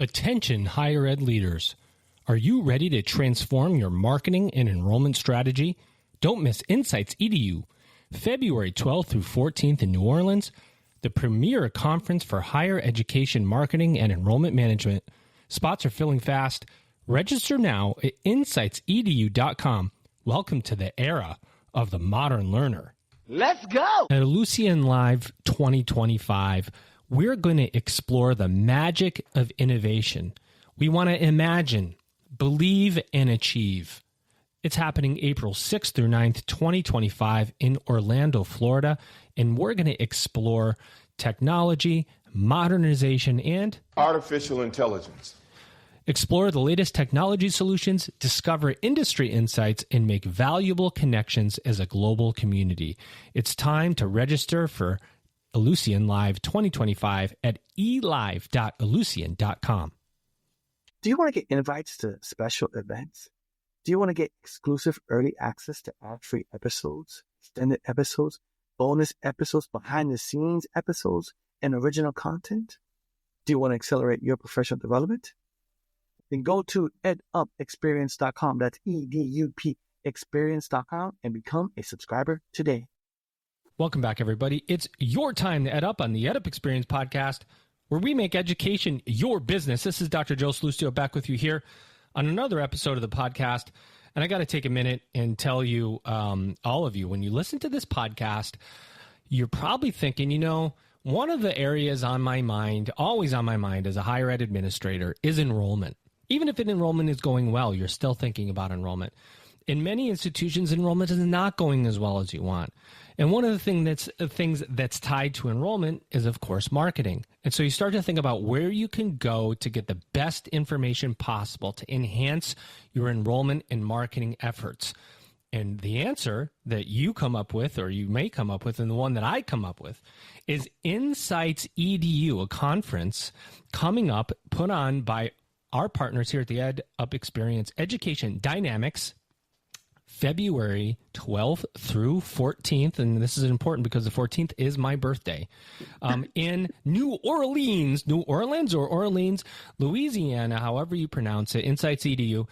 Attention higher ed leaders. Are you ready to transform your marketing and enrollment strategy? Don't miss Insights EDU, February 12th through 14th in New Orleans, the premier conference for higher education marketing and enrollment management. Spots are filling fast. Register now at insightsedu.com. Welcome to the era of the modern learner. Let's go! At Lucian Live 2025, we're going to explore the magic of innovation. We want to imagine, believe, and achieve. It's happening April 6th through 9th, 2025 in Orlando, Florida, and we're going to explore technology, modernization, and artificial intelligence. Explore the latest technology solutions, discover industry insights, and make valuable connections as a global community. It's time to register for Ellucian Live 2025 at elive.ellucian.com. Do you want to get invites to special events? Do you want to get exclusive early access to ad-free episodes, extended episodes, bonus episodes, behind-the-scenes episodes, and original content? Do you want to accelerate your professional development? Then go to edupexperience.com. That's EDUP experience.com and become a subscriber today. Welcome back, everybody. It's your time to EdUp on the EdUp Experience podcast, where we make education your business. This is Dr. Joe Salustio back with you here on another episode of the podcast. And I got to take a minute and tell you, all of you, when you listen to this podcast, you're probably thinking, one of the areas on my mind, always on my mind as a higher ed administrator, is enrollment. Even if an enrollment is going well, you're still thinking about enrollment. In many institutions, enrollment is not going as well as you want. And one of the things that's tied to enrollment is, of course, marketing. And so you start to think about where you can go to get the best information possible to enhance your enrollment and marketing efforts. And the answer that you come up with, or you may come up with, and the one that I come up with, is Insights EDU, a conference coming up, put on by our partners here at the EdUp Experience Education Dynamics, February 12th through 14th, and this is important because the 14th is my birthday, in New Orleans, Louisiana, however you pronounce it, Insights EDU.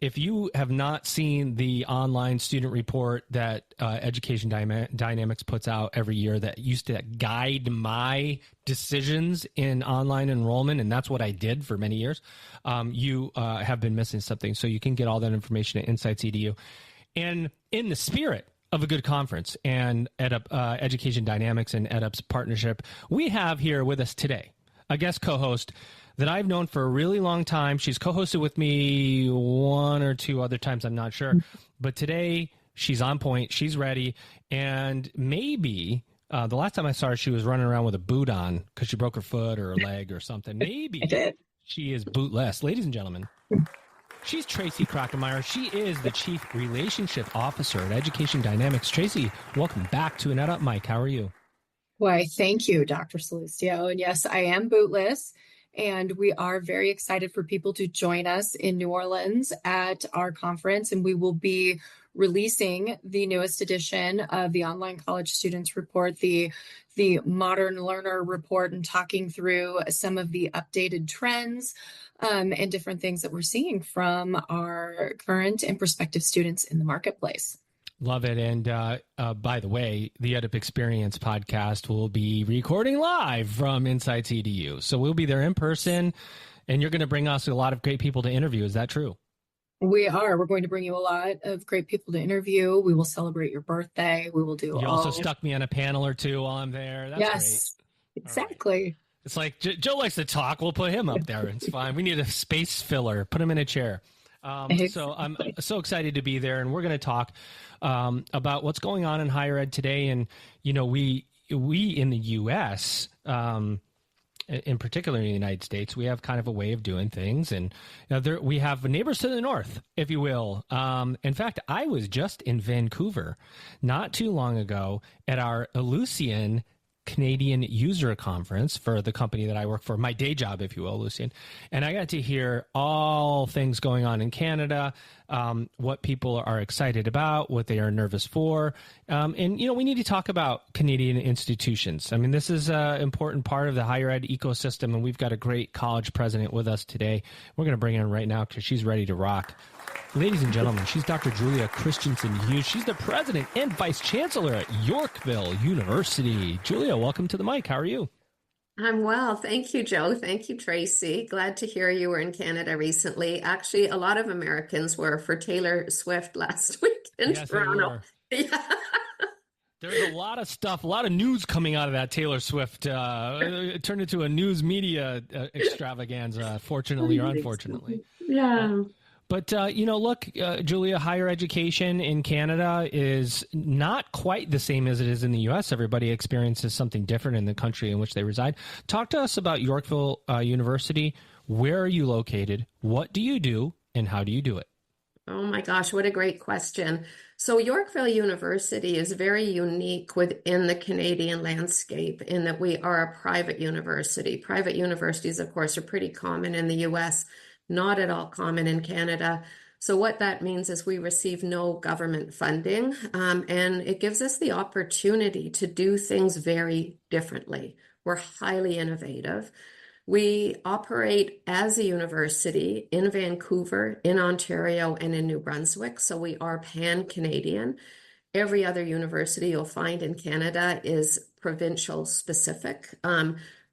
If you have not seen the online student report that Education Dynamics puts out every year that used to guide my decisions in online enrollment, and that's what I did for many years, you have been missing something. So you can get all that information at Insights EDU. And in the spirit of a good conference and EdUp, Education Dynamics and EdUp's partnership, we have here with us today a guest co-host that I've known for a really long time. She's co-hosted with me one or two other times, I'm not sure. But today, she's on point, she's ready, and maybe the last time I saw her, she was running around with a boot on because she broke her foot or her leg or something. Maybe she is bootless. Ladies and gentlemen, she's Tracy Krockemeyer. She is the Chief Relationship Officer at Education Dynamics. Tracy, welcome back to an EdUp Mic. How are you? Why, thank you, Dr. Salustio. And yes, I am bootless, and we are very excited for people to join us in New Orleans at our conference, and we will be releasing the newest edition of the Online College Students Report, the Modern Learner Report, and talking through some of the updated trends and different things that we're seeing from our current and prospective students in the marketplace. Love it. And by the way, the EdUp Experience podcast will be recording live from Insights EDU. So we'll be there in person, and you're going to bring us a lot of great people to interview. Is that true? We are. We're going to bring you a lot of great people to interview. We will celebrate your birthday. We will do You also stuck me on a panel or two while I'm there. That's yes, great. Exactly. Right. It's like Joe likes to talk. We'll put him up there. It's fine. We need a space filler. Put him in a chair. So I'm so excited to be there, and we're going to talk about what's going on in higher ed today. And, we in the U.S., in particular in the United States, we have kind of a way of doing things. And we have neighbors to the north, if you will. In fact, I was just in Vancouver not too long ago at our Ellucian Canadian User Conference for the company that I work for, my day job, if you will, Ellucian. And I got to hear all things going on in Canada, what people are excited about, what they are nervous for. And, we need to talk about Canadian institutions. I mean, this is an important part of the higher ed ecosystem, and we've got a great college president with us today. We're going to bring her in right now because she's ready to rock. Ladies and gentlemen, she's Dr. Julia Christensen Hughes. She's the president and vice chancellor at Yorkville University. Julia, welcome to the mic. How are you? I'm well. Thank you, Joe. Thank you, Tracy. Glad to hear you were in Canada recently. Actually, a lot of Americans were for Taylor Swift last week in Toronto. Yeah. There's a lot of stuff, a lot of news coming out of that Taylor Swift. It turned into a news media extravaganza, fortunately or unfortunately. Yeah. But, look, Julia, higher education in Canada is not quite the same as it is in the U.S. Everybody experiences something different in the country in which they reside. Talk to us about Yorkville University. Where are you located? What do you do? And how do you do it? Oh my gosh, what a great question. So Yorkville University is very unique within the Canadian landscape in that we are a private university. Private universities, of course, are pretty common in the U.S., not at all common in Canada. So what that means is we receive no government funding, and it gives us the opportunity to do things very differently. We're highly innovative. We operate as a university in Vancouver, in Ontario, and in New Brunswick. So we are pan-Canadian. Every other university you'll find in Canada is provincial specific.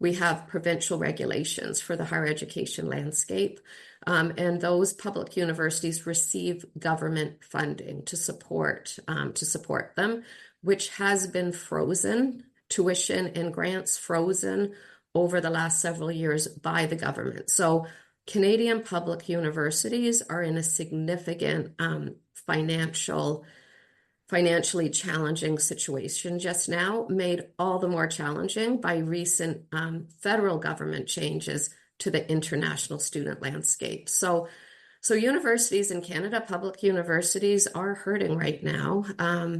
We have provincial regulations for the higher education landscape, and those public universities receive government funding to support them, which has been frozen, tuition and grants frozen over the last several years by the government. So Canadian public universities are in a significant financially challenging situation just now, made all the more challenging by recent federal government changes to the international student landscape. So universities in Canada, public universities, are hurting right now.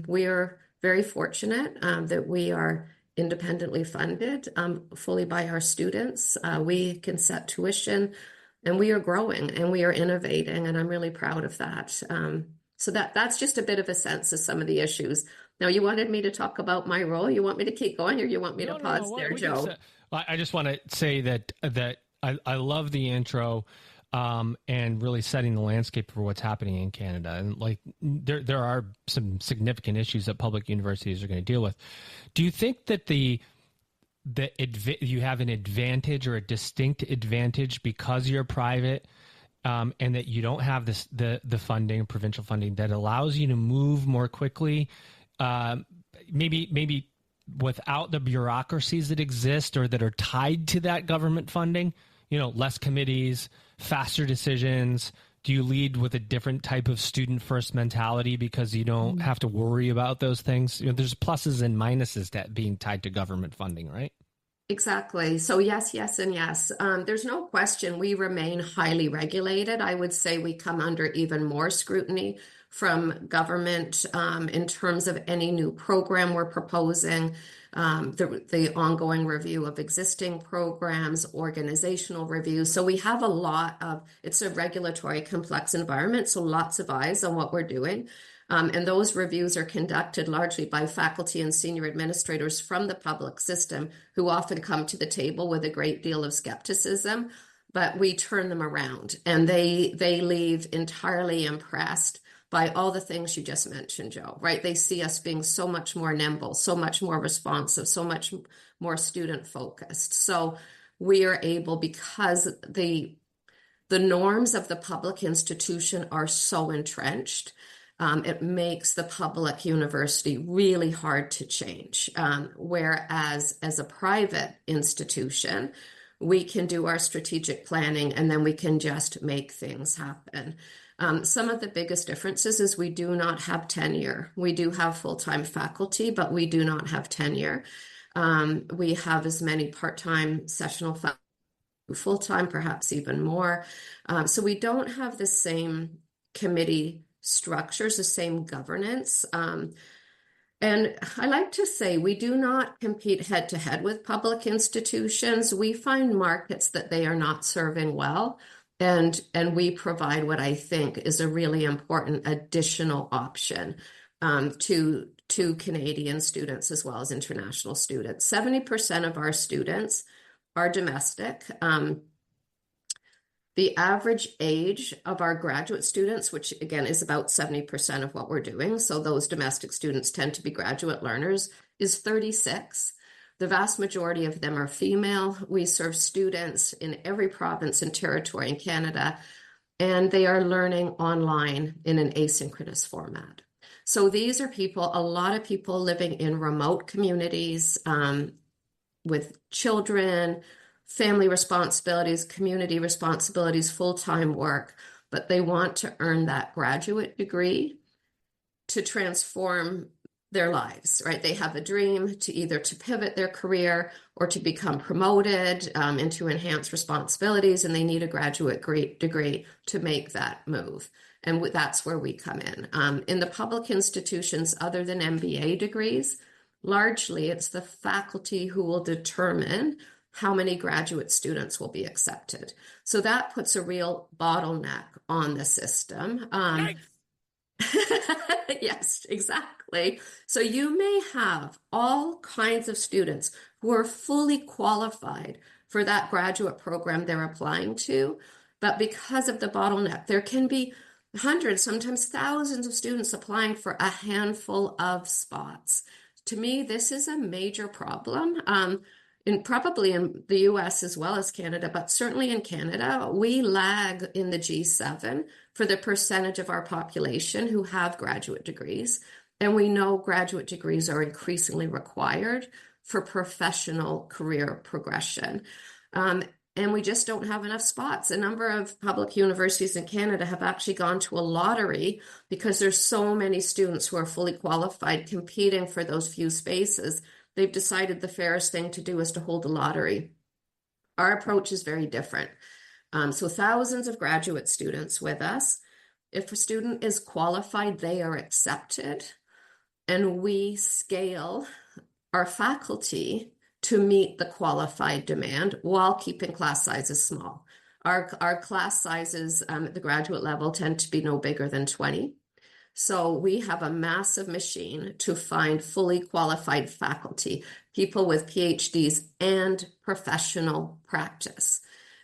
We are very fortunate that we are independently funded fully by our students. We can set tuition, and we are growing and we are innovating, and I'm really proud of that. So that's just a bit of a sense of some of the issues. Now, you wanted me to talk about my role. You want me to keep going, or you want me to pause there, Joe? I just want to say that I love the intro and really setting the landscape for what's happening in Canada. And like there are some significant issues that public universities are going to deal with. Do you think that you have an advantage or a distinct advantage because you're private? And that you don't have the funding, provincial funding, that allows you to move more quickly, maybe without the bureaucracies that exist or that are tied to that government funding, less committees, faster decisions. Do you lead with a different type of student-first mentality because you don't have to worry about those things? There's pluses and minuses to being tied to government funding, right? Exactly. So yes, and yes. There's no question we remain highly regulated. I would say we come under even more scrutiny from government in terms of any new program we're proposing, the ongoing review of existing programs, organizational review. So we have it's a regulatory complex environment, so lots of eyes on what we're doing. And those reviews are conducted largely by faculty and senior administrators from the public system who often come to the table with a great deal of skepticism, but we turn them around and they leave entirely impressed by all the things you just mentioned, Joe, right? They see us being so much more nimble, so much more responsive, so much more student focused. So we are able, because the norms of the public institution are so entrenched, it makes the public university really hard to change. Whereas as a private institution, we can do our strategic planning and then we can just make things happen. Some of the biggest differences is we do not have tenure. We do have full-time faculty, but we do not have tenure. We have as many part-time sessional faculty, full-time, perhaps even more. So we don't have the same committee structures, the same governance. And I like to say we do not compete head to head with public institutions. We find markets that they are not serving well, And we provide what I think is a really important additional option to Canadian students as well as international students. 70% of our students are domestic. The average age of our graduate students, which again is about 70% of what we're doing, so those domestic students tend to be graduate learners, is 36. The vast majority of them are female. We serve students in every province and territory in Canada, and they are learning online in an asynchronous format. So these are people, a lot of people living in remote communities with children, family responsibilities, community responsibilities, full-time work, but they want to earn that graduate degree to transform their lives, right? They have a dream to either to pivot their career or to become promoted into enhanced responsibilities, and they need a graduate degree to make that move. And that's where we come in. In the public institutions, other than MBA degrees, largely it's the faculty who will determine how many graduate students will be accepted. So that puts a real bottleneck on the system. Yes, exactly. So you may have all kinds of students who are fully qualified for that graduate program they're applying to, but because of the bottleneck, there can be hundreds, sometimes thousands of students applying for a handful of spots. To me, this is a major problem. Probably in the US as well as Canada, but certainly in Canada, we lag in the G7 for the percentage of our population who have graduate degrees. And we know graduate degrees are increasingly required for professional career progression. And we just don't have enough spots. A number of public universities in Canada have actually gone to a lottery because there's so many students who are fully qualified competing for those few spaces. They've decided the fairest thing to do is to hold a lottery. Our approach is very different. So thousands of graduate students with us. If a student is qualified, they are accepted, and we scale our faculty to meet the qualified demand while keeping class sizes small. Our class sizes at the graduate level tend to be no bigger than 20. So we have a massive machine to find fully qualified faculty, people with PhDs and professional practice.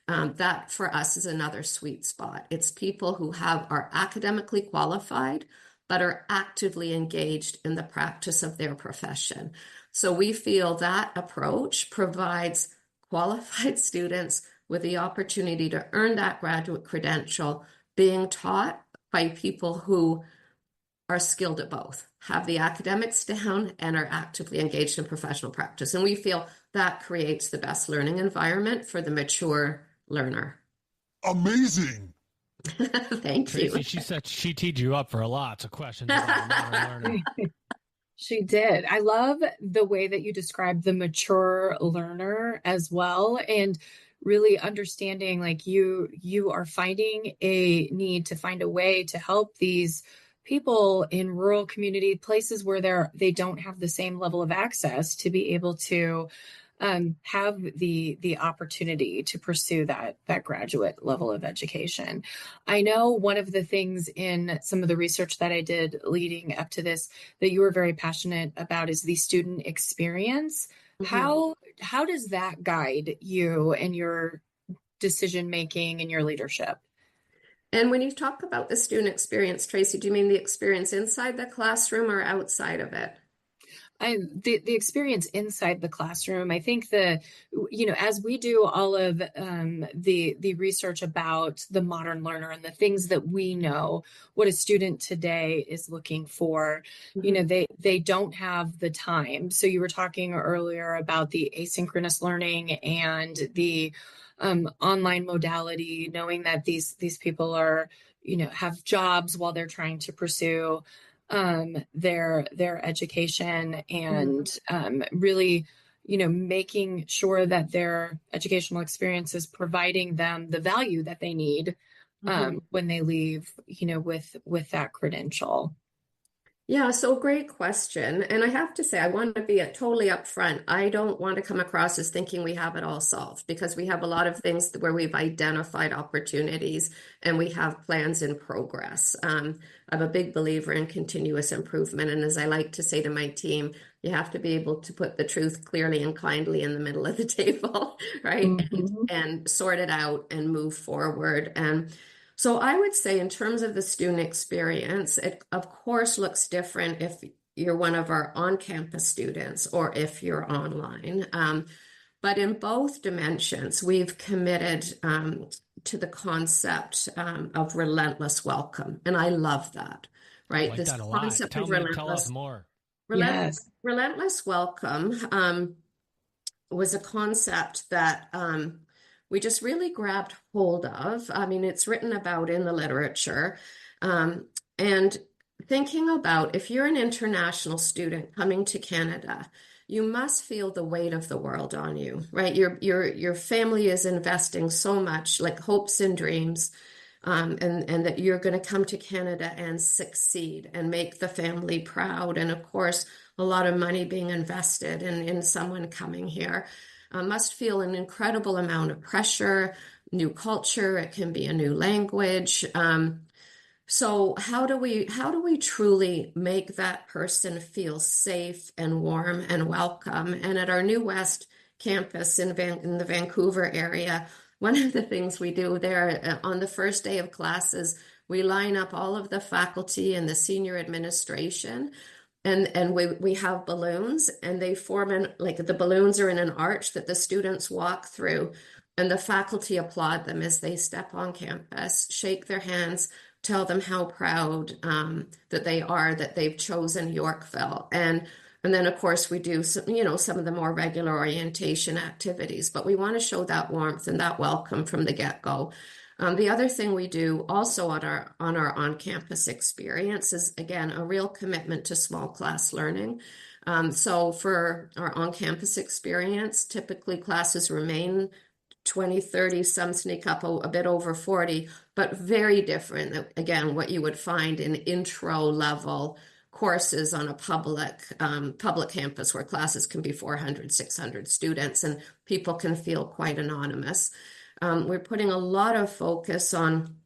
That for us is another sweet spot. It's people who are academically qualified, but are actively engaged in the practice of their profession. So we feel that approach provides qualified students with the opportunity to earn that graduate credential, being taught by people who are skilled at both, have the academics down, and are actively engaged in professional practice. And we feel that creates the best learning environment for the mature learner. Amazing. Thank Tracy, you. she said she teed you up for lots of questions about modern learning. She did. I love the way that you described the mature learner as well, and really understanding like you are finding a need to find a way to help these people in rural community places where they don't have the same level of access to be able to have the opportunity to pursue that graduate level of education. I know one of the things in some of the research that I did leading up to this that you were very passionate about is the student experience. Mm-hmm. How does that guide you and your decision making and your leadership? And when you talk about the student experience, Tracy, do you mean the experience inside the classroom or outside of it? The experience inside the classroom. I think as we do all of the research about the modern learner and the things that we know, what a student today is looking for, Mm-hmm. they don't have the time. So you were talking earlier about the asynchronous learning and the online modality, knowing that these people are, have jobs while they're trying to pursue their education, and really, making sure that their educational experience is providing them the value that they need when they leave, with that credential. Yeah, so great question. And I have to say, I want to be totally upfront. I don't want to come across as thinking we have it all solved, because we have a lot of things where we've identified opportunities and we have plans in progress. I'm a big believer in continuous improvement. And as I like to say to my team, you have to be able to put the truth clearly and kindly in the middle of the table, right? Mhm. And sort it out and move forward. And so I would say, in terms of the student experience, it of course looks different if you're one of our on-campus students or if you're online. But in both dimensions, we've committed to the concept of relentless welcome. And I love that, I right? like This that a lot. concept of Tell us more. Yes. relentless welcome was a concept that we just really grabbed hold of. I mean, it's written about in the literature. And thinking about, if you're an international student coming to Canada, you must feel the weight of the world on you, right? Your family is investing so much, like hopes and dreams, and that you're going to come to Canada and succeed and make the family proud. And of course, a lot of money being invested in someone coming here. Must feel an incredible amount of pressure, new culture. It can be a new language. So how do we truly make that person feel safe and warm and welcome? And at our New West campus in the Vancouver area, one of the things we do there on the first day of classes, we line up all of the faculty and the senior administration, and we have balloons, and they form in, like, the balloons are in an arch that the students walk through, and the faculty applaud them as they step on campus, shake their hands, tell them how proud that they are that they've chosen Yorkville. And then, of course, we do some of the more regular orientation activities, but we want to show that warmth and that welcome from the get-go. The other thing we do also on our on-campus experience is, again, a real commitment to small class learning. So for our on-campus experience, typically classes remain 20, 30, some sneak up a bit over 40, but very different. Again, what you would find in intro level courses on a public campus, where classes can be 400, 600 students, and people can feel quite anonymous. We're putting a lot of focus on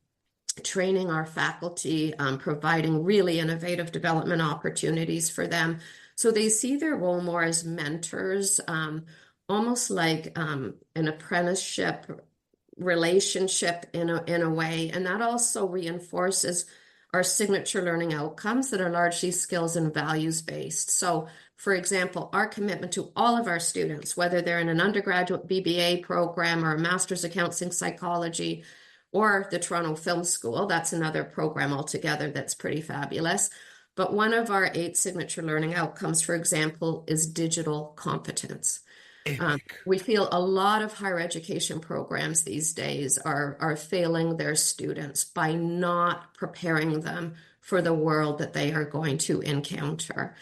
training our faculty, providing really innovative development opportunities for them. So they see their role more as mentors, almost like an apprenticeship relationship in a way. And that also reinforces our signature learning outcomes that are largely skills and values based. So, for example, our commitment to all of our students, whether they're in an undergraduate BBA program or a master's of counseling psychology or the Toronto Film School, that's another program altogether that's pretty fabulous. But one of our 8 signature learning outcomes, for example, is digital competence. We feel a lot of higher education programs these days are failing their students by not preparing them for the world that they are going to encounter.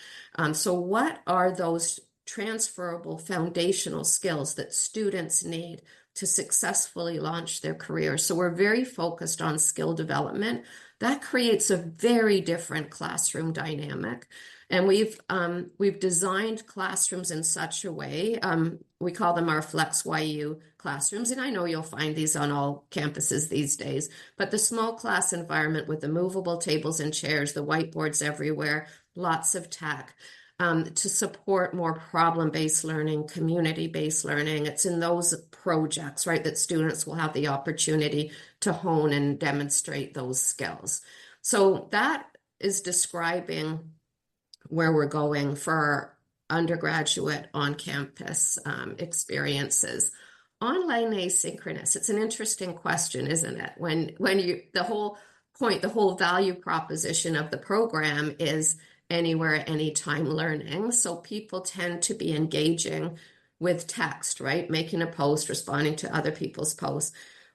So what are those transferable foundational skills that students need to successfully launch their careers? So we're very focused on skill development. That creates a very different classroom dynamic. And we've designed classrooms in such a way, we call them our FlexYU classrooms, and I know you'll find these on all campuses these days, but the small class environment with the movable tables and chairs, the whiteboards everywhere, lots of tech, to support more problem-based learning, community-based learning. It's in those projects, right, that students will have the opportunity to hone and demonstrate those skills. So that is describing where we're going for our undergraduate on-campus experiences. Online asynchronous, it's an interesting question, isn't it? When the whole point, the whole value proposition of the program is anywhere, anytime learning. So people tend to be engaging with text, right? Making a post, responding to other people's posts.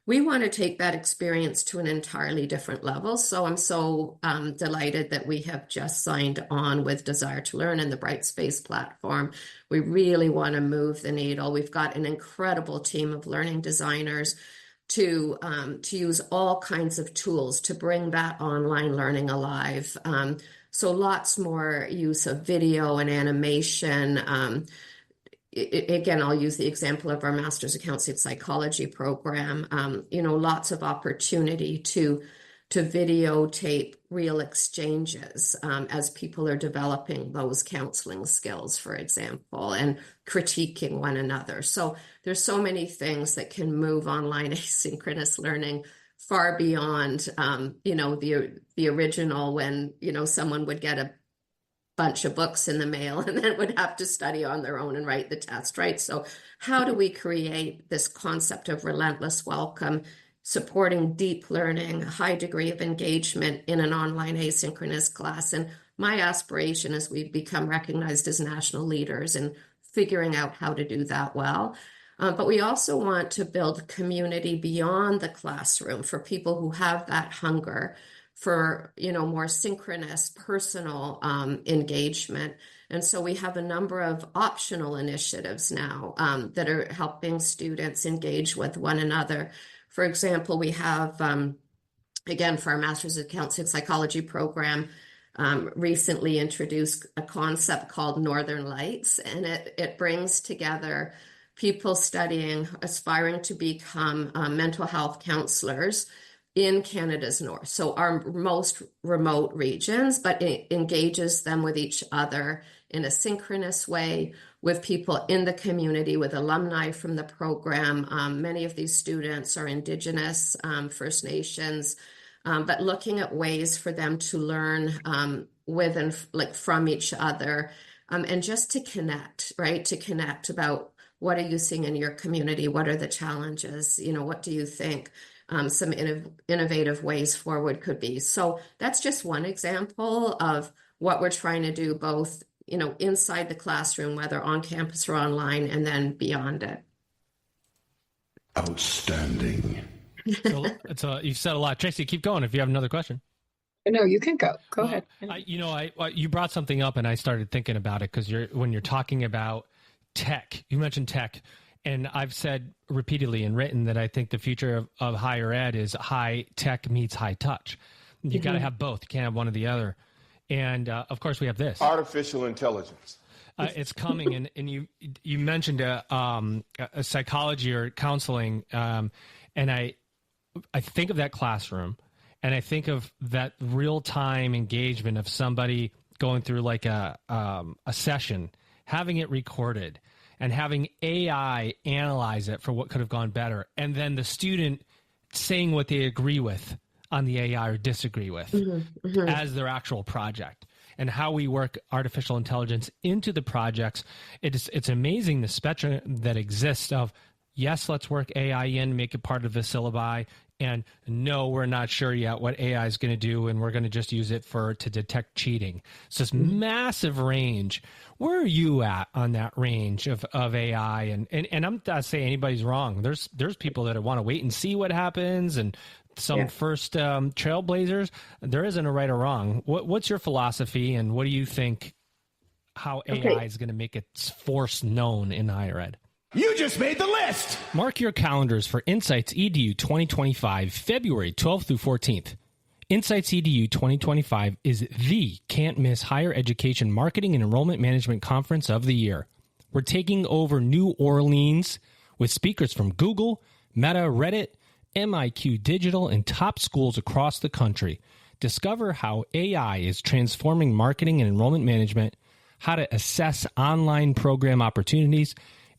We want to take that experience to an entirely different level. So I'm so delighted that we have just signed on with Desire to Learn and the Brightspace platform. We really want to move the needle. We've got an incredible team of learning designers to use all kinds of tools to bring that online learning alive. So lots more use of video and animation. Again, I'll use the example of our Master's of Counseling Psychology program. Lots of opportunity to videotape real exchanges as people are developing those counseling skills, for example, and critiquing one another. So there's so many things that can move online asynchronous learning far beyond, the original when, someone would get a bunch of books in the mail and then would have to study on their own and write the test, right? So how do we create this concept of relentless welcome, supporting deep learning, a high degree of engagement in an online asynchronous class? And my aspiration is we become recognized as national leaders in figuring out how to do that well. But we also want to build community beyond the classroom for people who have that hunger for, more synchronous personal engagement. And so we have a number of optional initiatives now that are helping students engage with one another. For example, we have, again, for our Master's of Counseling Psychology program, recently introduced a concept called Northern Lights, and it brings together people studying, aspiring to become mental health counselors in Canada's north, so our most remote regions, but it engages them with each other in a synchronous way with people in the community, with alumni from the program. Many of these students are Indigenous, First Nations, but looking at ways for them to learn with and from each other, and just to connect, right? To connect about what are you seeing in your community? What are the challenges? What do you think some innovative ways forward could be? So that's just one example of what we're trying to do, both, inside the classroom, whether on campus or online, and then beyond it. Outstanding. So you've said a lot. Tracy, keep going if you have another question. No, you can go. Go ahead. You brought something up, and I started thinking about it because when you're talking about tech, you mentioned tech, and I've said repeatedly and written that I think the future of higher ed is high tech meets high touch. You got to have both. You can't have one or the other. And of course, we have this Artificial intelligence. It's coming, and you mentioned a psychology or counseling, and I think of that classroom, and I think of that real time engagement of somebody going through like a session, having it recorded, and having AI analyze it for what could have gone better, and then the student saying what they agree with on the AI or disagree with as their actual project, and how we work artificial intelligence into the projects. It's amazing the spectrum that exists of, yes, let's work AI in, make it part of the syllabi, and no, we're not sure yet what AI is going to do, and we're going to just use it to detect cheating. So this massive range. Where are you at on that range of AI? And I'm not saying anybody's wrong. There's people that want to wait and see what happens, and some first trailblazers. There isn't a right or wrong. What's your philosophy, and what do you think how AI is going to make its force known in higher ed? You just made the list! Mark your calendars for Insights EDU 2025, February 12th through 14th. Insights EDU 2025 is the can't-miss higher education marketing and enrollment management conference of the year. We're taking over New Orleans with speakers from Google, Meta, Reddit, MIQ Digital, and top schools across the country. Discover how AI is transforming marketing and enrollment management, how to assess online program opportunities,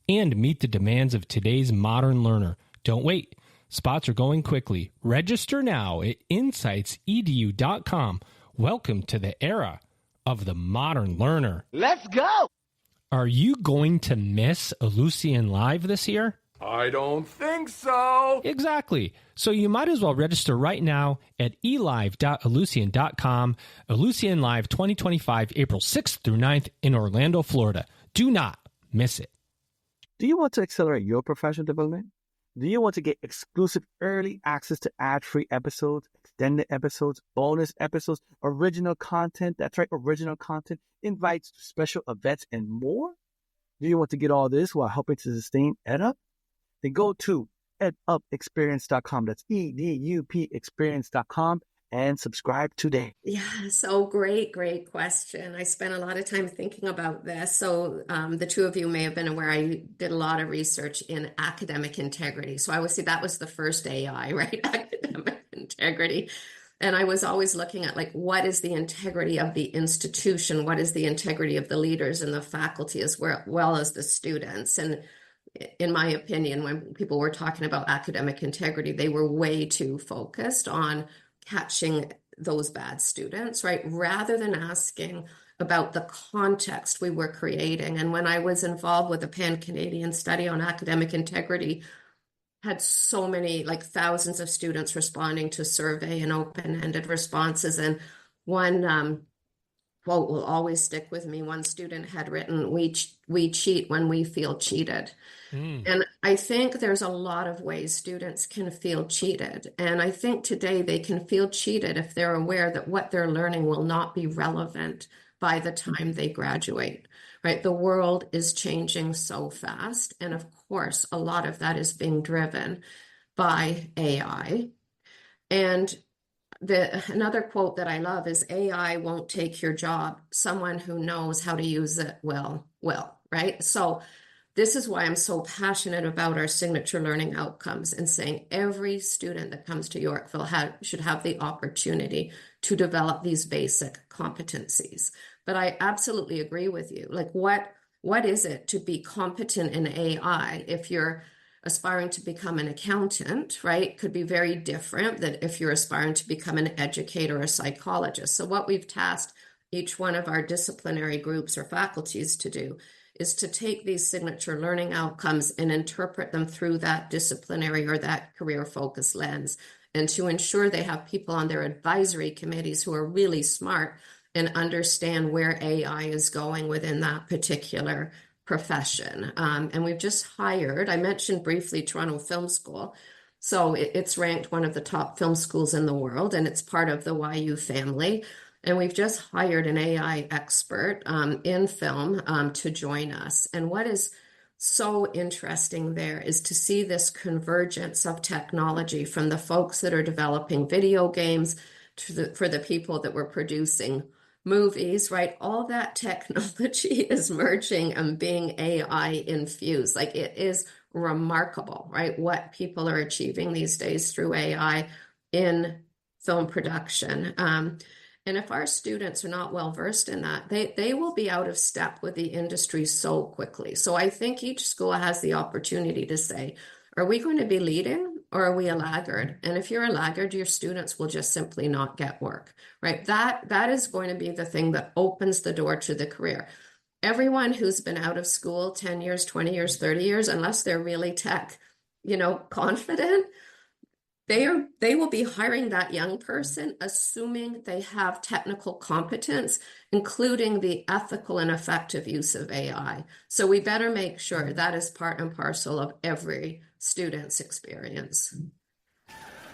and meet the demands of today's modern learner. Don't wait. Spots are going quickly. Register now at insightsedu.com. Welcome to the era of the modern learner. Let's go! Are you going to miss Ellucian Live this year? I don't think so. Exactly. So you might as well register right now at elive.ellucian.com. Ellucian Live 2025, April 6th through 9th in Orlando, Florida. Do not miss it. Do you want to accelerate your professional development? Do you want to get exclusive early access to ad-free episodes, extended episodes, bonus episodes, original content? That's right, original content, invites to special events, and more? Do you want to get all this while helping to sustain EdUp? Then go to edupexperience.com. That's EDUP experience.com and subscribe today? Yeah, so great question. I spent a lot of time thinking about this. So the two of you may have been aware I did a lot of research in academic integrity. So I would say that was the first AI, right? Academic integrity. And I was always looking at like, what is the integrity of the institution? What is the integrity of the leaders and the faculty as well as the students? And in my opinion, when people were talking about academic integrity, they were way too focused on catching those bad students, right? Rather than asking about the context we were creating. And when I was involved with a pan-Canadian study on academic integrity, had so many, like thousands of students responding to survey and open-ended responses. And one quote will always stick with me. One student had written, we cheat when we feel cheated. And I think there's a lot of ways students can feel cheated. And I think today they can feel cheated if they're aware that what they're learning will not be relevant by the time they graduate, right? The world is changing so fast. And of course, a lot of that is being driven by AI. And another quote that I love is AI won't take your job. Someone who knows how to use it will, right? So this is why I'm so passionate about our signature learning outcomes and saying every student that comes to Yorkville should have the opportunity to develop these basic competencies. But I absolutely agree with you. Like, what is it to be competent in AI? If you're aspiring to become an accountant, right, could be very different than if you're aspiring to become an educator or a psychologist. So what we've tasked each one of our disciplinary groups or faculties to do is to take these signature learning outcomes and interpret them through that disciplinary or that career focus lens, and to ensure they have people on their advisory committees who are really smart and understand where AI is going within that particular profession. And we've just hired, I mentioned briefly Toronto Film School. So it's ranked one of the top film schools in the world, and it's part of the YU family. And we've just hired an AI expert in film to join us. And what is so interesting there is to see this convergence of technology from the folks that are developing video games for the people that were producing movies, right? All that technology is merging and being AI infused. Like, it is remarkable, right? What people are achieving these days through AI in film production. And if our students are not well versed in that, they will be out of step with the industry so quickly. So I think each school has the opportunity to say, are we going to be leading or are we a laggard? And if you're a laggard, your students will just simply not get work, right? That is going to be the thing that opens the door to the career. Everyone who's been out of school 10 years, 20 years, 30 years, unless they're really tech, confident, they will be hiring that young person, assuming they have technical competence, including the ethical and effective use of AI. So we better make sure that is part and parcel of every student's experience.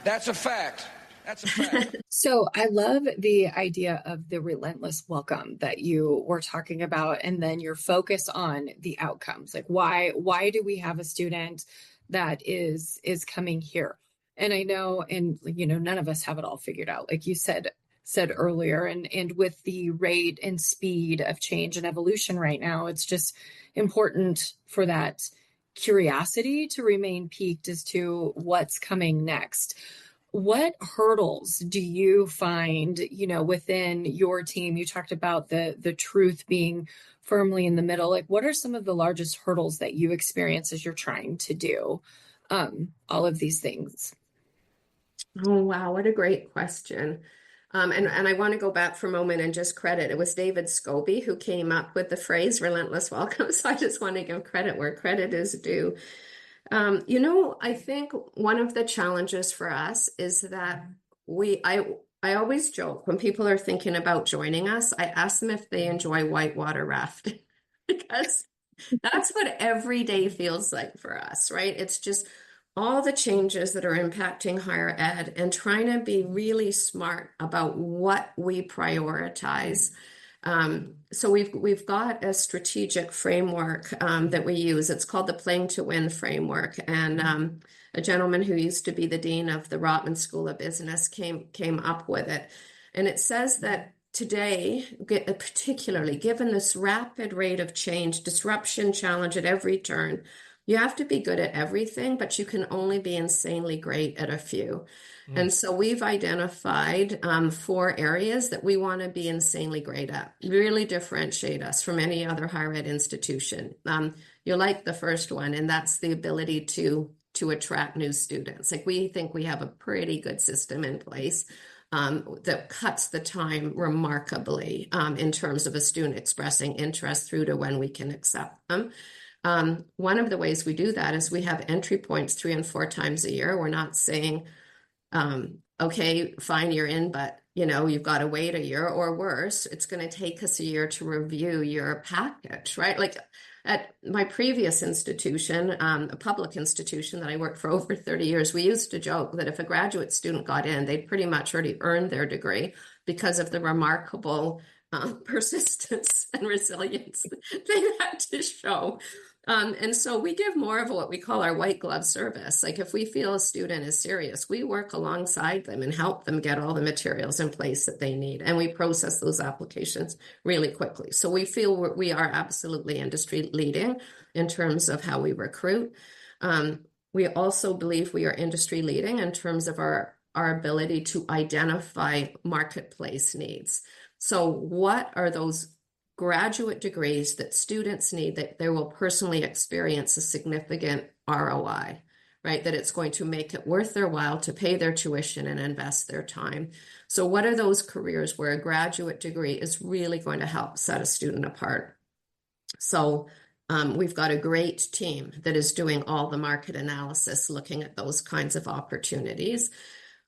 That's a fact. That's a fact. So I love the idea of the relentless welcome that you were talking about, and then your focus on the outcomes. Like, why do we have a student that is coming here? And I know, and none of us have it all figured out, like you said earlier, and with the rate and speed of change and evolution right now, it's just important for that curiosity to remain piqued as to what's coming next. What hurdles do you find, within your team? You talked about the truth being firmly in the middle. Like, what are some of the largest hurdles that you experience as you're trying to do all of these things? Oh, wow. What a great question. And I want to go back for a moment and just credit. It was David Scobie who came up with the phrase relentless welcome. So I just want to give credit where credit is due. I think one of the challenges for us is that I always joke when people are thinking about joining us, I ask them if they enjoy whitewater rafting because that's what every day feels like for us, right? It's just all the changes that are impacting higher ed and trying to be really smart about what we prioritize So we've got a strategic framework that we use. It's called the Playing to Win framework, and a gentleman who used to be the dean of the Rotman School of Business came up with it, and it says that today, particularly given this rapid rate of change, disruption, challenge at every turn, you have to be good at everything, but you can only be insanely great at a few. And so we've identified 4 areas that we want to be insanely great at, really differentiate us from any other higher ed institution. You'll like the first one, and that's the ability to attract new students. Like, we think we have a pretty good system in place that cuts the time remarkably in terms of a student expressing interest through to when we can accept them. One of the ways we do that is we have entry points 3 and 4 times a year. We're not saying, okay, fine, you're in, but you've got to wait a year, or worse, it's going to take us a year to review your package, right? Like at my previous institution, a public institution that I worked for over 30 years, we used to joke that if a graduate student got in, they'd pretty much already earned their degree because of the remarkable persistence and resilience they had to show. And so we give more of what we call our white glove service. Like, if we feel a student is serious, we work alongside them and help them get all the materials in place that they need. And we process those applications really quickly. So we feel we are absolutely industry leading in terms of how we recruit. We also believe we are industry leading in terms of our ability to identify marketplace needs. So what are those graduate degrees that students need that they will personally experience a significant ROI, right? That it's going to make it worth their while to pay their tuition and invest their time. So what are those careers where a graduate degree is really going to help set a student apart? So we've got a great team that is doing all the market analysis, looking at those kinds of opportunities.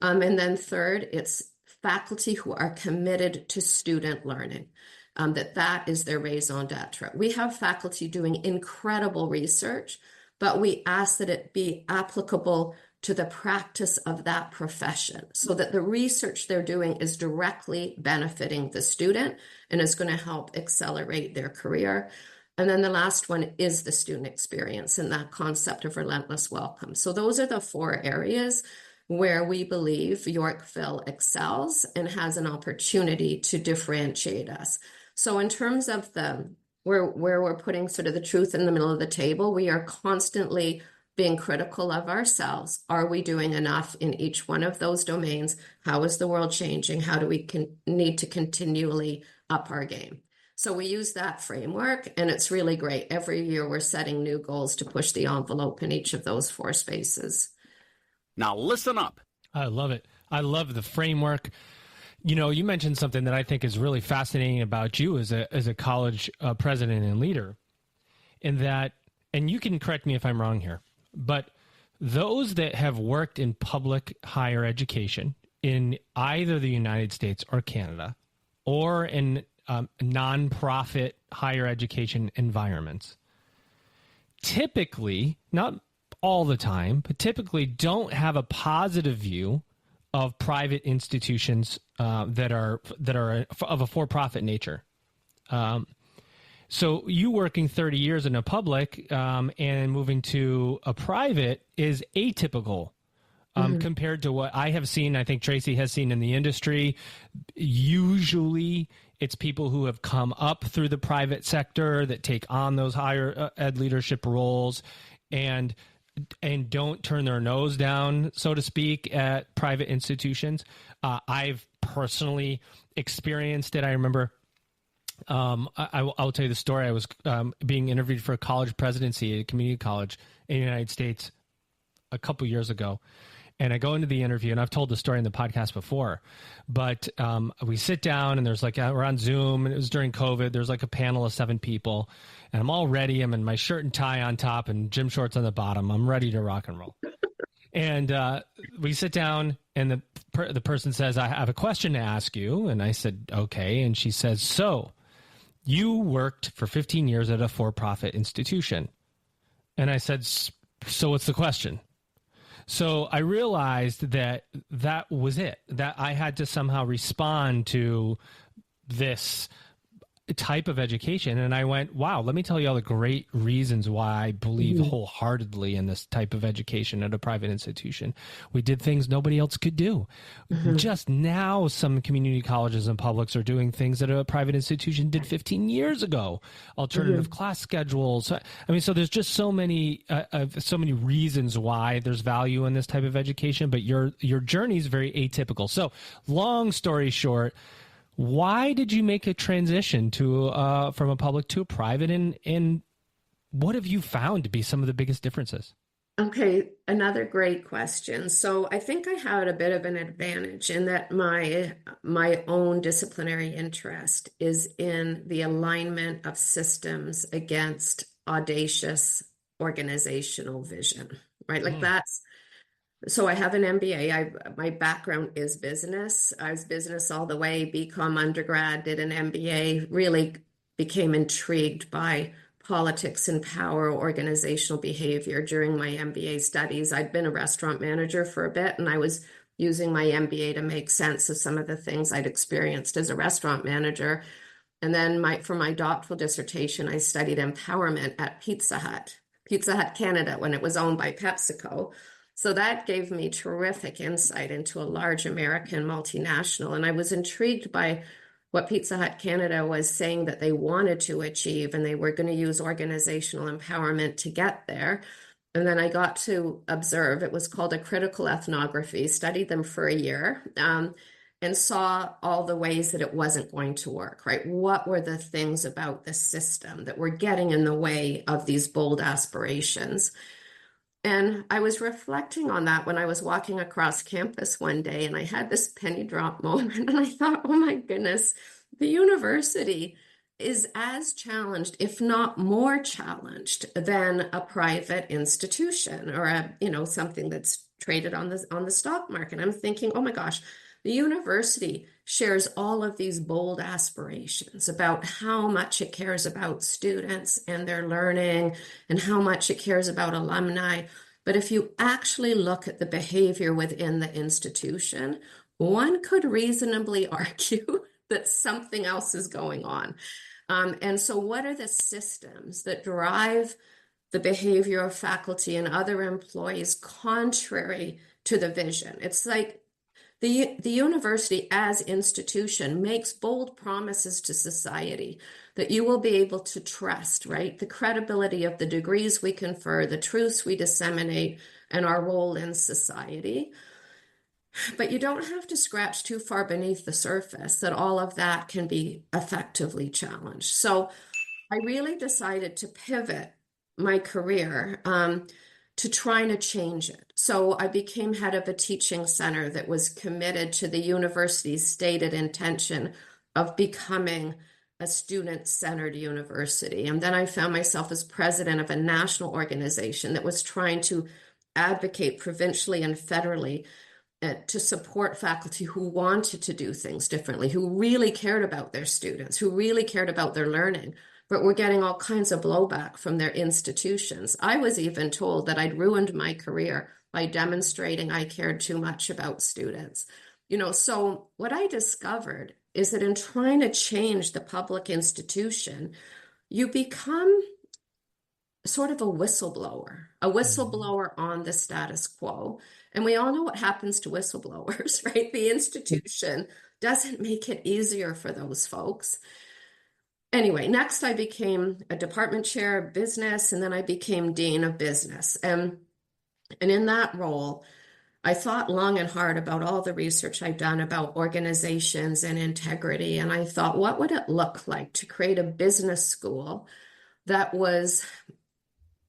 And then third, it's faculty who are committed to student learning. That is their raison d'etre. We have faculty doing incredible research, but we ask that it be applicable to the practice of that profession, so that the research they're doing is directly benefiting the student and is going to help accelerate their career. And then the last one is the student experience and that concept of relentless welcome. So those are the 4 areas where we believe Yorkville excels and has an opportunity to differentiate us. So in terms of where we're putting sort of the truth in the middle of the table, we are constantly being critical of ourselves. Are we doing enough in each one of those domains? How is the world changing? How do we need to continually up our game? So we use that framework, and it's really great. Every year we're setting new goals to push the envelope in each of those 4 spaces. Now listen up. I love it. I love the framework. You mentioned something that I think is really fascinating about you as a college president and leader, in that, and you can correct me if I'm wrong here, but those that have worked in public higher education in either the United States or Canada, or in nonprofit higher education environments, typically, not all the time, but typically don't have a positive view of private institutions that are of a for-profit nature. So you working 30 years in a public and moving to a private is atypical compared to what I have seen. I think Tracy has seen in the industry. Usually it's people who have come up through the private sector that take on those higher ed leadership roles and don't turn their nose down, so to speak, at private institutions. I've personally experienced it. I remember, I'll tell you the story. I was being interviewed for a college presidency at a community college in the United States a couple years ago. And I go into the interview, and I've told the story in the podcast before, but we sit down, and there's we're on Zoom, and it was during COVID. There's a panel of 7 people, and I'm all ready. I'm in my shirt and tie on top and gym shorts on the bottom. I'm ready to rock and roll. And we sit down, and the person says, "I have a question to ask you." And I said, "Okay." And she says, "So you worked for 15 years at a for-profit institution." And I said, "So what's the question?" So I realized that was it, that I had to somehow respond to this type of education. And I went, wow, let me tell you all the great reasons why I believe wholeheartedly in this type of education at a private institution. We did things nobody else could do. Just now, some community colleges and publics are doing things that a private institution did 15 years ago. Alternative class schedules. I mean, so there's just so many reasons why there's value in this type of education, but your journey is very atypical. So long story short, why did you make a transition to from a public to a private, and what have you found to be some of the biggest differences? Okay, another great question. So I think I had a bit of an advantage in that my own disciplinary interest is in the alignment of systems against audacious organizational vision, right? Like that's. So I have an MBA. My background is business. I was business all the way, BCom undergrad, did an MBA, really became intrigued by politics and power, organizational behavior during my MBA studies. I'd been a restaurant manager for a bit, and I was using my MBA to make sense of some of the things I'd experienced as a restaurant manager. And then for my doctoral dissertation, I studied empowerment at Pizza Hut Canada, when it was owned by PepsiCo. So that gave me terrific insight into a large American multinational. And I was intrigued by what Pizza Hut Canada was saying that they wanted to achieve, and they were going to use organizational empowerment to get there. And then I got to observe, it was called a critical ethnography, studied them for a year, and saw all the ways that it wasn't going to work, right? What were the things about the system that were getting in the way of these bold aspirations? And I was reflecting on that when I was walking across campus one day, and I had this penny drop moment, and I thought, oh my goodness, the university is as challenged, if not more challenged, than a private institution or something that's traded on the stock market. I'm thinking, oh my gosh, the university shares all of these bold aspirations about how much it cares about students and their learning and how much it cares about alumni. But if you actually look at the behavior within the institution, one could reasonably argue that something else is going on. And so what are the systems that drive the behavior of faculty and other employees contrary to the vision? It's like the university as institution makes bold promises to society that you will be able to trust, right? The credibility of the degrees we confer, the truths we disseminate, and our role in society. But you don't have to scratch too far beneath the surface that all of that can be effectively challenged. So I really decided to pivot my career to trying to change it. So I became head of a teaching center that was committed to the university's stated intention of becoming a student-centered university. And then I found myself as president of a national organization that was trying to advocate provincially and federally to support faculty who wanted to do things differently, who really cared about their students, who really cared about their learning, but were getting all kinds of blowback from their institutions. I was even told that I'd ruined my career by demonstrating I cared too much about students. So what I discovered is that in trying to change the public institution, you become sort of a whistleblower on the status quo. And we all know what happens to whistleblowers, right? The institution doesn't make it easier for those folks. Anyway, next I became a department chair of business, and then I became dean of business. And in that role, I thought long and hard about all the research I've done about organizations and integrity. And I thought, what would it look like to create a business school that was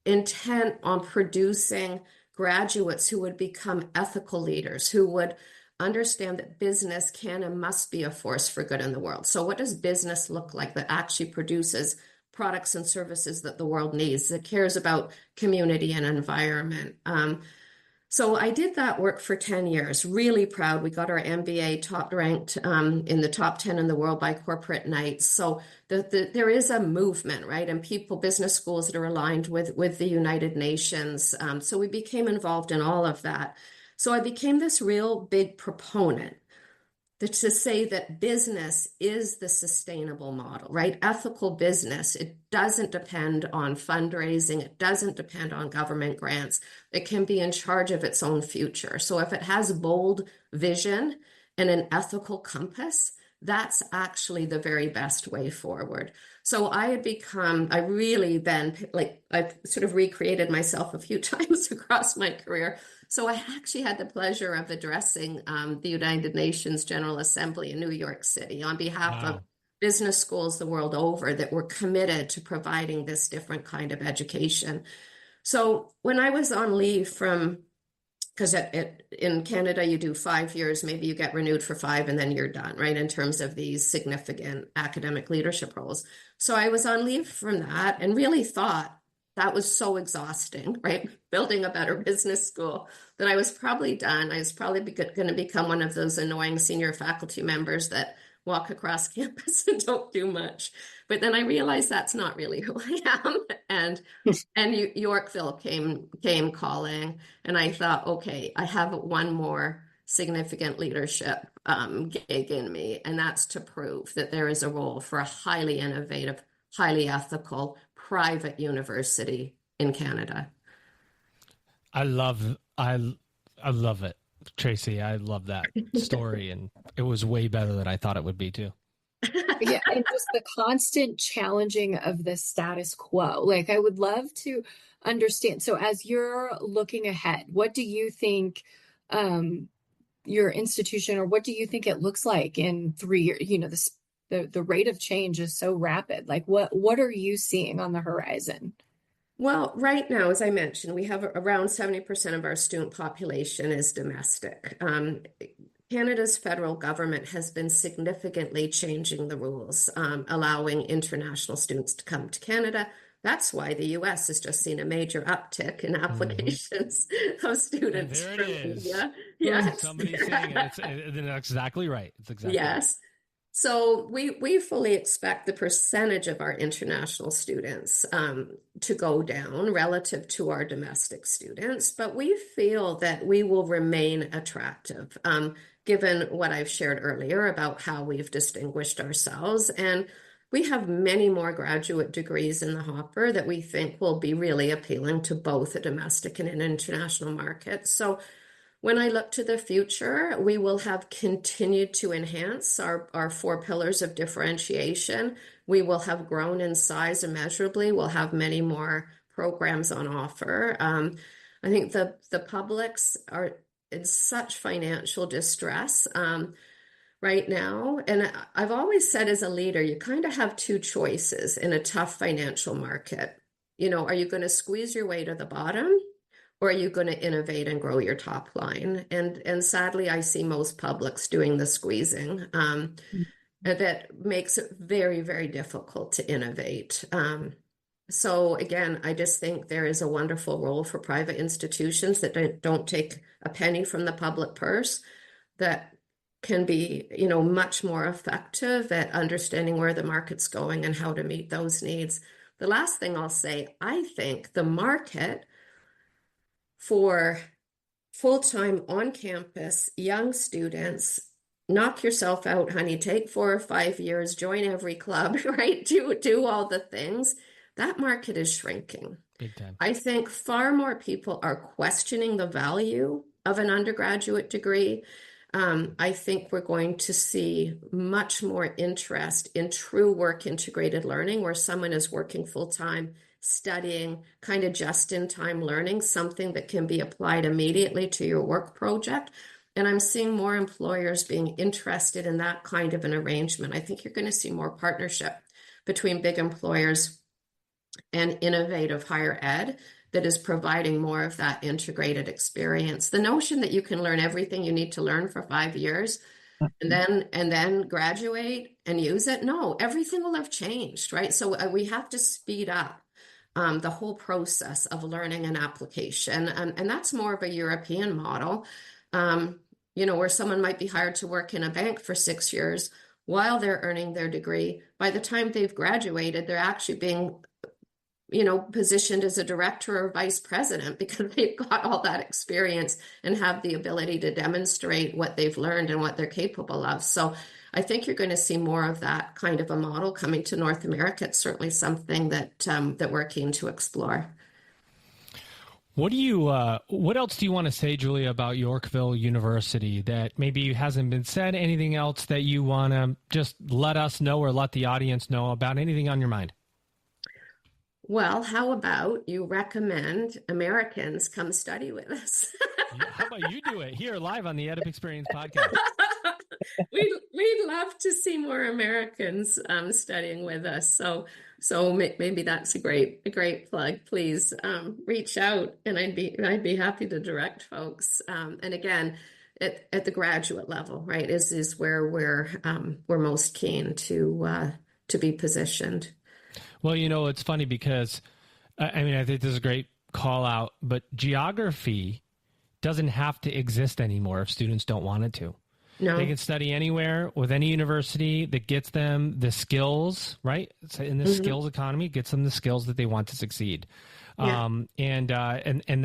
intent on producing graduates who would become ethical leaders, who would understand that business can and must be a force for good in the world. So what does business look like that actually produces products and services that the world needs, that cares about community and environment? So I did that work for 10 years, really proud. We got our MBA top ranked in the top 10 in the world by Corporate Knights. So there is a movement, right? And business schools that are aligned with the United Nations. So we became involved in all of that. So I became this real big proponent to say that business is the sustainable model, right? Ethical business, it doesn't depend on fundraising. It doesn't depend on government grants. It can be in charge of its own future. So if it has bold vision and an ethical compass, that's actually the very best way forward. So I really then, like, I've sort of recreated myself a few times across my career. So I actually had the pleasure of addressing the United Nations General Assembly in New York City on behalf of business schools the world over that were committed to providing this different kind of education. So when I was on leave from, because in Canada, you do 5 years, maybe you get renewed for 5 and then you're done, right? In terms of these significant academic leadership roles. So I was on leave from that and really thought that was so exhausting, right? Building a better business school, that I was probably done. I was probably going to become one of those annoying senior faculty members that walk across campus and don't do much. But then I realized that's not really who I am. And Yorkville came calling, and I thought, okay, I have one more significant leadership gig in me, and that's to prove that there is a role for a highly innovative, highly ethical private university in Canada. I love it, Tracy. I love that story, and it was way better than I thought it would be too. Yeah, and just the constant challenging of the status quo. Like, I would love to understand. So as you're looking ahead, what do you think your institution, or what do you think it looks like in 3 years? You know, the rate of change is so rapid. Like, what are you seeing on the horizon? Well, right now, as I mentioned, we have around 70% of our student population is domestic. Canada's federal government has been significantly changing the rules, allowing international students to come to Canada. That's why the U.S. has just seen a major uptick in applications of students And there from it is. India. Yes. Somebody's saying it. That's exactly right. It's exactly yes. Right. So we fully expect the percentage of our international students to go down relative to our domestic students, but we feel that we will remain attractive, given what I've shared earlier about how we've distinguished ourselves. And we have many more graduate degrees in the hopper that we think will be really appealing to both a domestic and an international market. So when I look to the future, we will have continued to enhance our 4 pillars of differentiation. We will have grown in size immeasurably. We'll have many more programs on offer. I think the publics are in such financial distress right now. And I've always said, as a leader, you kind of have 2 choices in a tough financial market. You know, are you going to squeeze your way to the bottom? Or are you going to innovate and grow your top line? And sadly, I see most publics doing the squeezing. That makes it very, very difficult to innovate. So again, I just think there is a wonderful role for private institutions that don't take a penny from the public purse, that can be, you know, much more effective at understanding where the market's going and how to meet those needs. The last thing I'll say, I think the market for full-time on-campus young students, knock yourself out, honey, take 4 or 5 years, join every club, right? Do all the things. That market is shrinking. Big time. I think far more people are questioning the value of an undergraduate degree. I think we're going to see much more interest in true work integrated learning, where someone is working full-time, studying, kind of just-in-time learning, something that can be applied immediately to your work project. And I'm seeing more employers being interested in that kind of an arrangement. I think you're going to see more partnership between big employers and innovative higher ed that is providing more of that integrated experience. The notion that you can learn everything you need to learn for 5 years and then graduate and use it. No, everything will have changed, right? So we have to speed up the whole process of learning and application. And that's more of a European model, you know, where someone might be hired to work in a bank for 6 years while they're earning their degree. By the time they've graduated, they're actually being, positioned as a director or vice president because they've got all that experience and have the ability to demonstrate what they've learned and what they're capable of. So I think you're going to see more of that kind of a model coming to North America. It's certainly something that we're keen to explore. What else do you want to say, Julia, about Yorkville University that maybe hasn't been said? Anything else that you want to just let us know or let the audience know about? Anything on your mind? Well, how about you recommend Americans come study with us? How about you do it here live on the EdUp Experience podcast? We'd love to see more Americans studying with us. So maybe that's a great plug. Please reach out, and I'd be happy to direct folks. And again, at the graduate level, right, is where we're most keen to be positioned. Well, it's funny because, I think this is a great call out, but geography doesn't have to exist anymore if students don't want it to. No. They can study anywhere with any university that gets them the skills, right? So in the skills economy, gets them the skills that they want to succeed. Yeah. And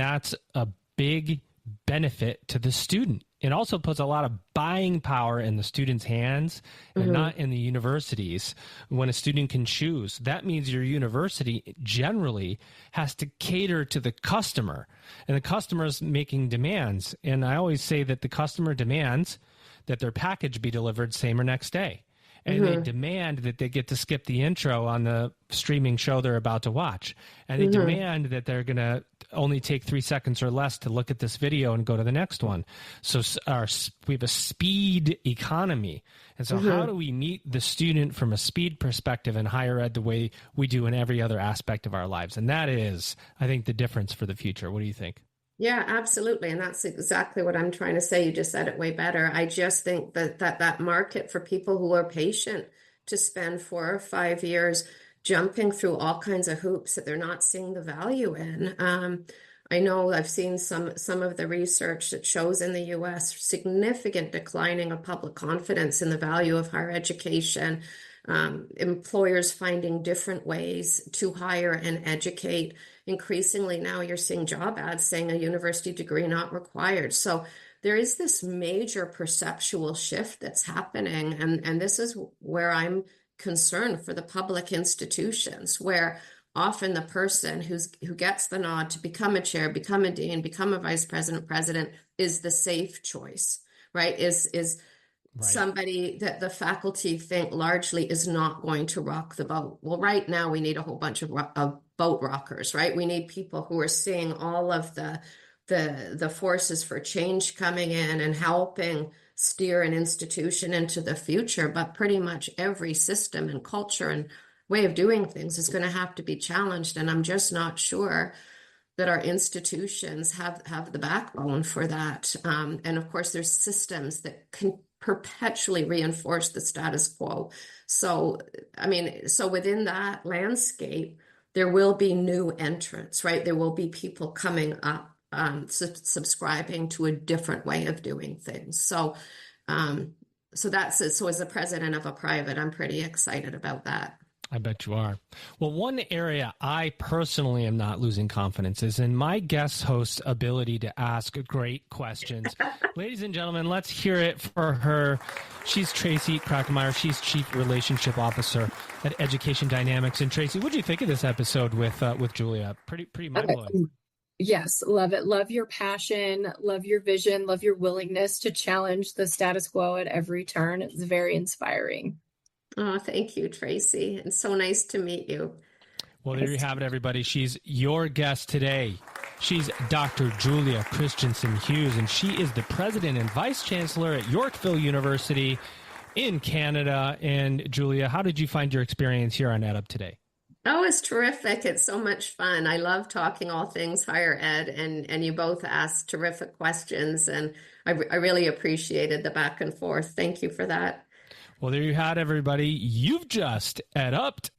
that's a big benefit to the student. It also puts a lot of buying power in the student's hands and not in the universities when a student can choose. That means your university generally has to cater to the customer, and the customer's making demands. And I always say that the customer demands that their package be delivered same or next day. And they demand that they get to skip the intro on the streaming show they're about to watch. And they demand that they're going to only take 3 seconds or less to look at this video and go to the next one. So we have a speed economy. And so how do we meet the student from a speed perspective in higher ed the way we do in every other aspect of our lives? And that is, I think, the difference for the future. What do you think? Yeah, absolutely. And that's exactly what I'm trying to say. You just said it way better. I just think that market for people who are patient to spend 4 or 5 years jumping through all kinds of hoops that they're not seeing the value in. I know I've seen some of the research that shows in the US significant declining of public confidence in the value of higher education, employers finding different ways to hire and educate. Increasingly now you're seeing job ads saying a university degree not required. So there is this major perceptual shift that's happening. And this is where I'm concerned for the public institutions, where often the person who gets the nod to become a chair, become a dean, become a vice president is the safe choice, right? Is right. Somebody that the faculty think largely is not going to rock the boat. Well, right now we need a whole bunch of boat rockers, right? We need people who are seeing all of the forces for change coming in and helping steer an institution into the future. But pretty much every system and culture and way of doing things is going to have to be challenged. And I'm just not sure that our institutions have the backbone for that. And of course, there's systems that can perpetually reinforce the status quo. So within that landscape, there will be new entrants, right? There will be people coming up, subscribing to a different way of doing things. So that's it. So as the president of a private, I'm pretty excited about that. I bet you are. Well, one area I personally am not losing confidence is in my guest host's ability to ask great questions. Ladies and gentlemen, let's hear it for her. She's Tracy Krakemeyer. She's Chief Relationship Officer at Education Dynamics. And Tracy, what did you think of this episode with Julia? Pretty mind-blowing. Yes, love it. Love your passion, love your vision, love your willingness to challenge the status quo at every turn. It's very inspiring. Oh, thank you, Tracy. It's so nice to meet you. Well, there you have it, everybody. She's your guest today. She's Dr. Julia Christensen Hughes, and she is the president and vice chancellor at Yorkville University in Canada. And Julia, how did you find your experience here on EdUp today? Oh, it's terrific. It's so much fun. I love talking all things higher ed, and you both asked terrific questions, and I really appreciated the back and forth. Thank you for that. Well, there you had it, everybody. You've just EdUp'd.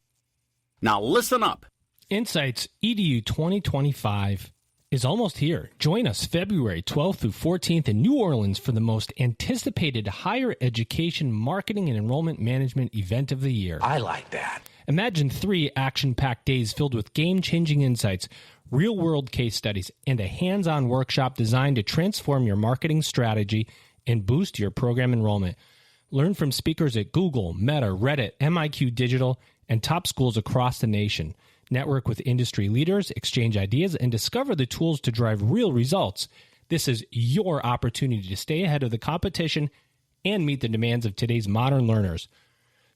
Now listen up. Insights EDU 2025 is almost here. Join us February 12th through 14th in New Orleans for the most anticipated higher education marketing and enrollment management event of the year. I like that. Imagine 3 action-packed days filled with game-changing insights, real-world case studies, and a hands-on workshop designed to transform your marketing strategy and boost your program enrollment. Learn from speakers at Google, Meta, Reddit, MIQ Digital, and top schools across the nation. Network with industry leaders, exchange ideas, and discover the tools to drive real results. This is your opportunity to stay ahead of the competition and meet the demands of today's modern learners.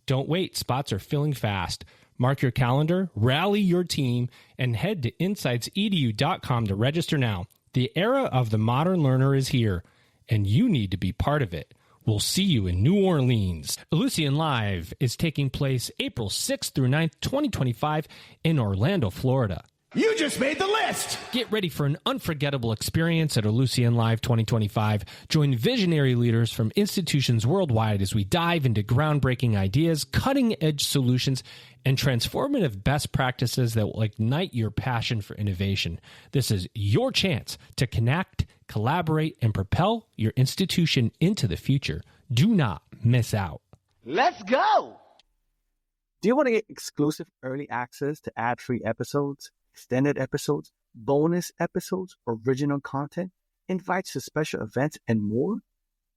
Don't wait, spots are filling fast. Mark your calendar, rally your team, and head to insightsedu.com to register now. The era of the modern learner is here, and you need to be part of it. We'll see you in New Orleans. Ellucian Live is taking place April 6th through 9th, 2025 in Orlando, Florida. You just made the list. Get ready for an unforgettable experience at Ellucian Live 2025. Join visionary leaders from institutions worldwide as we dive into groundbreaking ideas, cutting-edge solutions, and transformative best practices that will ignite your passion for innovation. This is your chance to connect, collaborate, and propel your institution into the future. Do not miss out. Let's go. Do you want to get exclusive early access to ad-free episodes, extended episodes, bonus episodes, original content, invites to special events, and more?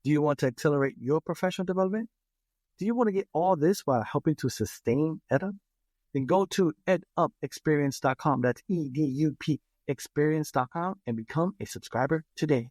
Do you want to accelerate your professional development? Do you want to get all this while helping to sustain EdUp? Then go to edupexperience.com. That's EDUP experience.com and become a subscriber today.